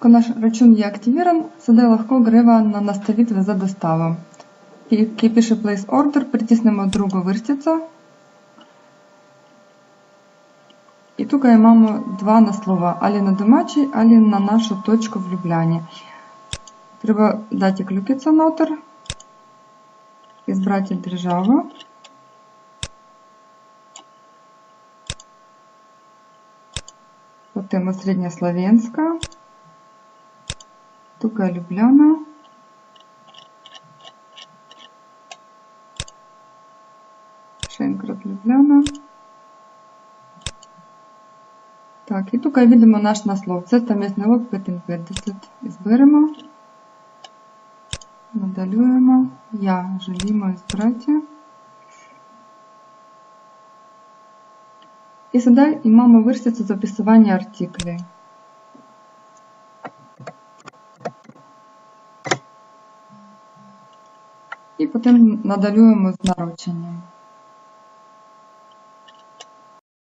наш рачун є активіран, сюди легко грива на наставитель за доставу. Який пише Place Order, притиснемо другу вирстицю. І тут маємо два наслова, алі на домачі, алі на нашу точку в Любляні. Треба дати клюкиця нотер, ізбрати державу. Потім Середньослов'янська, тут Любляна. Шенкрат Любляна. Так, і тут видимо наш наслов. Це там є налог 550. Зберемо, надалюємо, я жалімо збирати. І сюди маємо вирстицю записування артиклів. І потім надалюємо з нарученням.